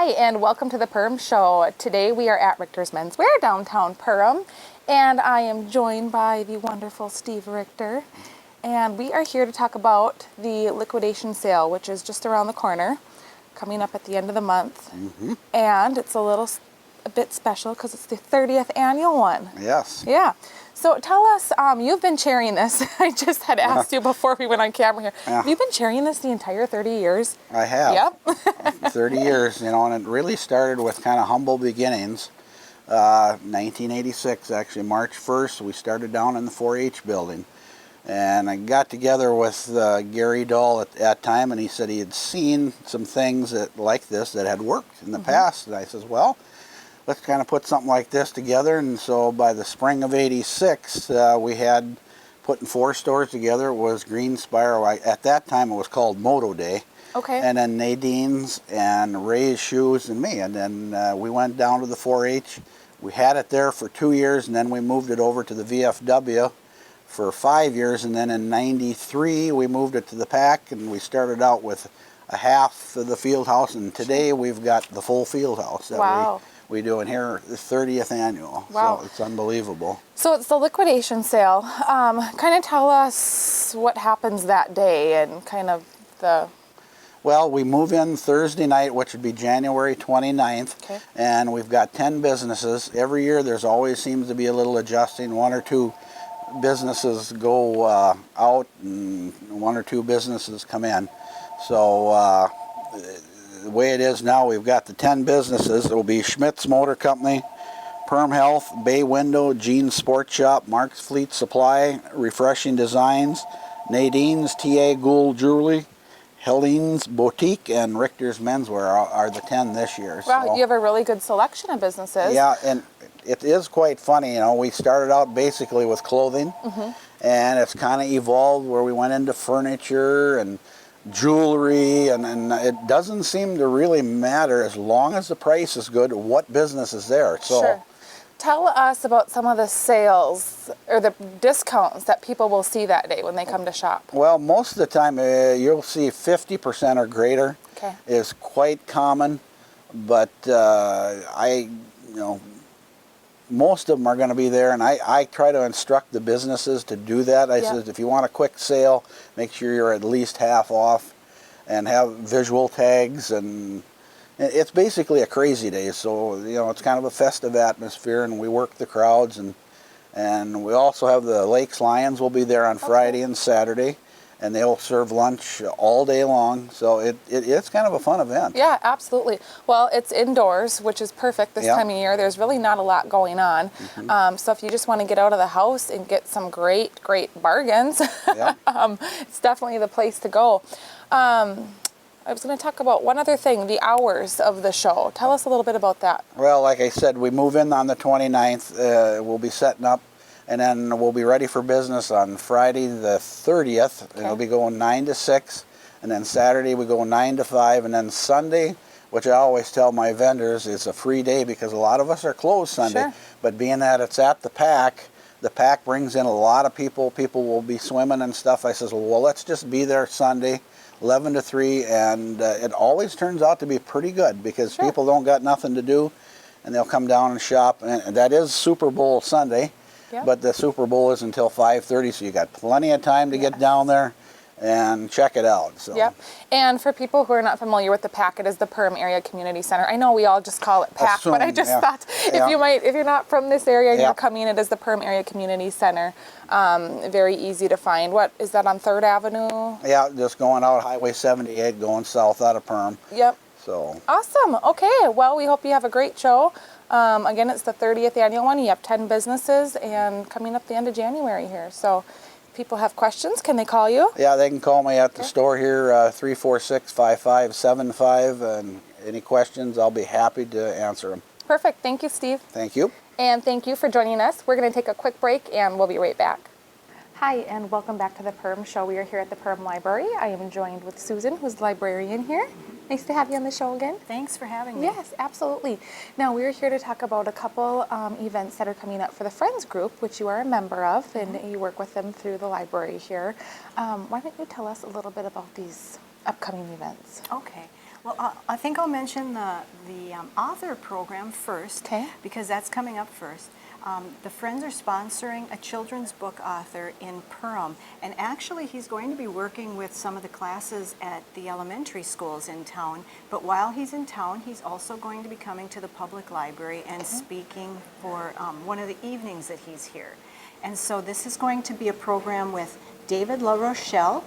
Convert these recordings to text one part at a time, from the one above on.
Hi, and welcome to the Perham Show. Today we are at Richter's Menswear, downtown Perham, and I am joined by the wonderful Steve Richter. And we are here to talk about the liquidation sale, which is just around the corner, coming up at the end of the month. And it's a bit special because it's the 30th annual one. Yes. Yeah. So tell us, you've been chairing this. I just had asked you before we went on camera here. Yeah. Have you been chairing this the entire 30 years? I have. Yep. 30 years, and it really started with kind of humble beginnings. 1986, actually, March 1st, we started down in the 4-H building. And I got together with Gary Dahl at that time, and he said he had seen some things like this that had worked in the past. And I says, well, let's kind of put something like this together. And so by the spring of '86, we had putting 4 stores together. It was Green Spire. At that time, it was called Moto Day. Okay. And then Nadine's and Ray's Shoes and me. And then we went down to the 4-H. We had it there for 2 years, and then we moved it over to the VFW for 5 years. And then in '93, we moved it to the Pack, and we started out with a half of the field house. And today, we've got the full field house that we do in here, the 30th annual. Wow. So it's unbelievable. So it's the liquidation sale. Kind of tell us what happens that day and kind of the... Well, we move in Thursday night, which would be January 29th, Okay. and we've got 10 businesses. Every year there's always seems to be a little adjusting. 1 or 2 businesses go out and 1 or 2 businesses come in. So the way it is now, we've got the 10 businesses. It will be Schmidt's Motor Company, Perm Health, Bay Window, Jeans Sports Shop, Mark's Fleet Supply, Refreshing Designs, Nadine's TA Gould Jewelry, Helene's Boutique, and Richter's Menswear are the 10 this year. Wow, So, you have a really good selection of businesses. yeah, and it is quite funny. We started out basically with clothing, and it's kind of evolved where we went into furniture and jewelry, and it doesn't seem to really matter as long as the price is good, what business is there. So, Sure. Tell us about some of the sales or the discounts that people will see that day when they come to shop. well, most of the time you'll see 50% or greater. Okay. Is quite common, but most of them are going to be there, and I try to instruct the businesses to do that. I said, if you want a quick sale, make sure you're at least half off and have visual tags, and it's basically a crazy day. So, it's kind of a festive atmosphere, and we work the crowds, and we also have the Lakes Lions will be there on Friday and Saturday, and they'll serve lunch all day long. So it's kind of a fun event. Yeah, absolutely. Well, it's indoors, which is perfect this time of year. There's really not a lot going on. So if you just want to get out of the house and get some great bargains, it's definitely the place to go. I was going to talk about one other thing, the hours of the show. Tell us a little bit about that. Well, like I said, we move in on the 29th. We'll be setting up, and then we'll be ready for business on Friday the 30th. Okay. And it'll be going 9 to 6, and then Saturday we go 9 to 5, and then Sunday, which I always tell my vendors, is a free day because a lot of us are closed Sunday. Sure. But being that it's at the Pack brings in a lot of people. People will be swimming and stuff. I says, well, let's just be there Sunday, 11 to 3, and it always turns out to be pretty good because people don't got nothing to do, and they'll come down and shop. And that is Super Bowl Sunday, but the Super Bowl is until 5:30, so you got plenty of time to get down there and check it out. So. Yep. And for people who are not familiar with the Pack, it is the Perham Area Community Center. I know we all just call it Pack, but I just thought if you're not from this area and you're coming, it is the Perham Area Community Center. Very easy to find. What is that, on 3rd Avenue? Yeah, just going out Highway 78, going south out of Perham. Yep. So. Awesome. Okay. Well, we hope you have a great show. Again, it's the 30th annual one. You have 10 businesses, and coming up the end of January here. So people have questions, can they call you? Yeah, they can call me at the store here, 346-5575, and any questions, I'll be happy to answer them. Perfect. Thank you, Steve. Thank you. And thank you for joining us. We're going to take a quick break, and we'll be right back. Hi, and welcome back to the Perham Show. We are here at the Perham Library. I am joined with Susan, who's the librarian here. Nice to have you on the show again. Thanks for having me. Yes, absolutely. Now, we're here to talk about a couple events that are coming up for the Friends Group, which you are a member of, and you work with them through the library here. Why don't you tell us a little bit about these upcoming events? Okay. Well, I think I'll mention the author program first, Okay. because that's coming up first. The Friends are sponsoring a children's book author in Perham, and actually he's going to be working with some of the classes at the elementary schools in town, but while he's in town, he's also going to be coming to the public library and speaking for one of the evenings that he's here. And so this is going to be a program with David La Rochelle,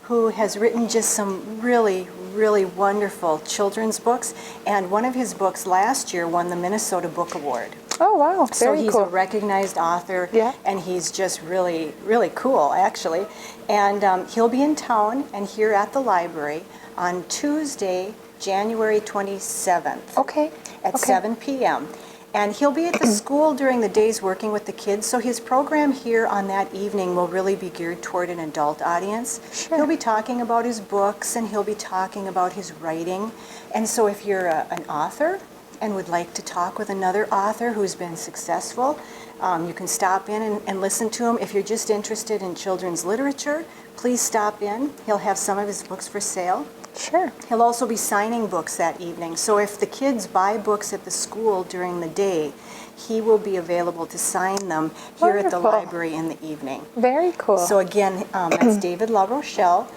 who has written just some really, really wonderful children's books, and one of his books last year won the Minnesota Book Award. Oh, wow. So Very he's cool. a recognized author, Yeah. and he's just really, really cool, actually. And he'll be in town and here at the library on Tuesday, January 27th Okay. at Okay. 7 p.m. And he'll be at the school during the days working with the kids, so his program here on that evening will really be geared toward an adult audience. Sure. He'll be talking about his books and he'll be talking about his writing. And so if you're an author and would like to talk with another author who's been successful, you can stop in and listen to him. If you're just interested in children's literature, please stop in. He'll have some of his books for sale. Sure. He'll also be signing books that evening. So if the kids buy books at the school during the day, he will be available to sign them here at the Wonderful. library in the evening. Very cool. So again, that's David La Rochelle,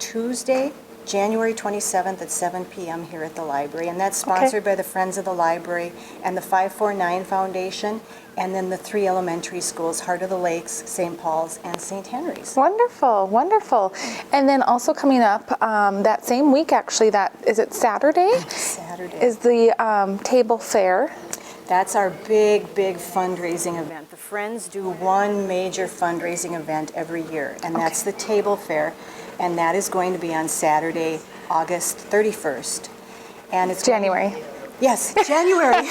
Tuesday, January 27th at 7 p.m. here at the library. And that's sponsored by the Friends of the Library and the 549 Foundation, and then the 3 elementary schools, Heart of the Lakes, St. Paul's, and St. Henry's. Wonderful, wonderful. And then also coming up that same week, actually, is it Saturday? Saturday. Is the table fair. That's our big, big fundraising event. The Friends do one major fundraising event every year, and that's the table fair, and that is going to be on Saturday, August 31st. And it's January. Yes, January.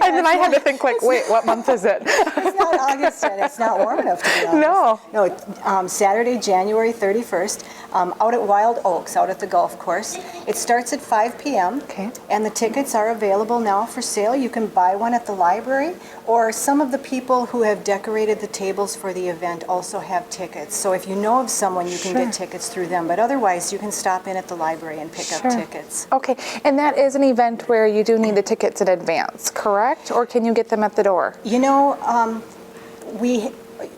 And then I had to think, like, wait, what month is it? It's not August yet. It's not warm enough to be August. No, Saturday, January 31st, out at Wild Oaks, out at the golf course. It starts at 5 p.m. Okay. And the tickets are available now for sale. You can buy one at the library, or some of the people who have decorated the tables for the event also have tickets. So if you know of someone, you can get tickets through them. But otherwise, you can stop in at the library and pick up tickets. Okay, and that is an event where you do need the tickets in advance, correct? Or can you get them at the door? You know,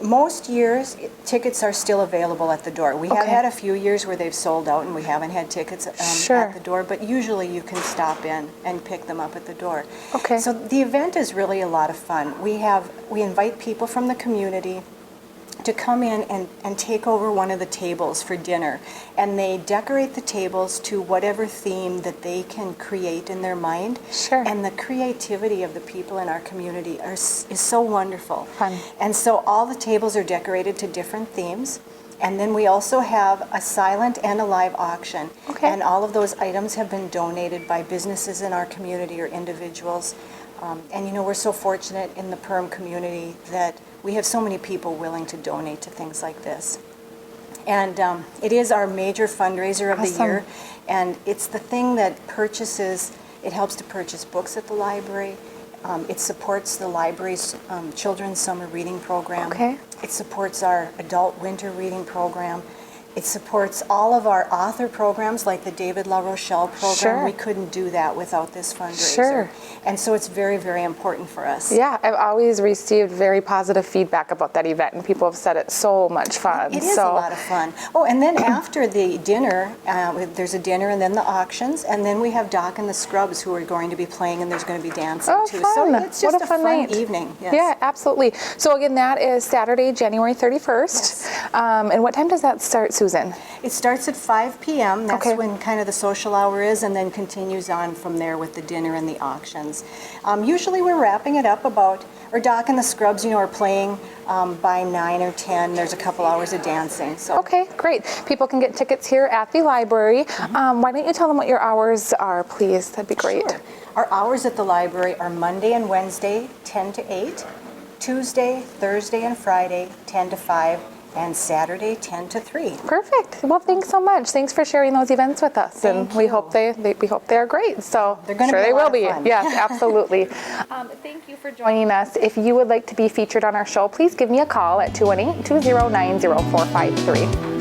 most years tickets are still available at the door. We have had a few years where they've sold out and we haven't had tickets at the door, but usually you can stop in and pick them up at the door. Okay. So the event is really a lot of fun. We invite people from the community to come in and take over one of the tables for dinner. And they decorate the tables to whatever theme that they can create in their mind. Sure. And the creativity of the people in our community is so wonderful. Fun. And so all the tables are decorated to different themes. And then we also have a silent and a live auction. Okay. And all of those items have been donated by businesses in our community or individuals. And you know, we're so fortunate in the Perham community that we have so many people willing to donate to things like this. And it is our major fundraiser of the year. And it's the thing that it helps to purchase books at the library. It supports the library's children's summer reading program. Okay. It supports our adult winter reading program. It supports all of our author programs like the David La Rochelle program. Sure. We couldn't do that without this fundraiser. Sure. And so it's very, very important for us. Yeah, I've always received very positive feedback about that event, and people have said it's so much fun. It is a lot of fun. Oh, and then after the dinner, there's a dinner and then the auctions, and then we have Doc and the Scrubs who are going to be playing, and there's going to be dancing too. Fun. So it's just what a fun night. evening. Yes. Yeah, absolutely. So again, that is Saturday, January 31st. Yes. And what time does that start, Susan? It starts at 5 p.m. That's Okay. when kind of the social hour is, and then continues on from there with the dinner and the auctions. Usually we're wrapping it up Doc and the Scrubs, are playing by 9 or 10. There's a couple hours of dancing. So. Okay, great. People can get tickets here at the library. Why don't you tell them what your hours are, please? That'd be great. Sure. Our hours at the library are Monday and Wednesday, 10 to 8, Tuesday, Thursday, and Friday, 10 to 5, and Saturday, 10 to 3. Perfect. Well, thanks so much. Thanks for sharing those events with us, and we hope we hope they are great. So They're going to sure be they a lot will be. of fun. Yes, absolutely. Thank you for joining us. If you would like to be featured on our show, please give me a call at 218-209-0453.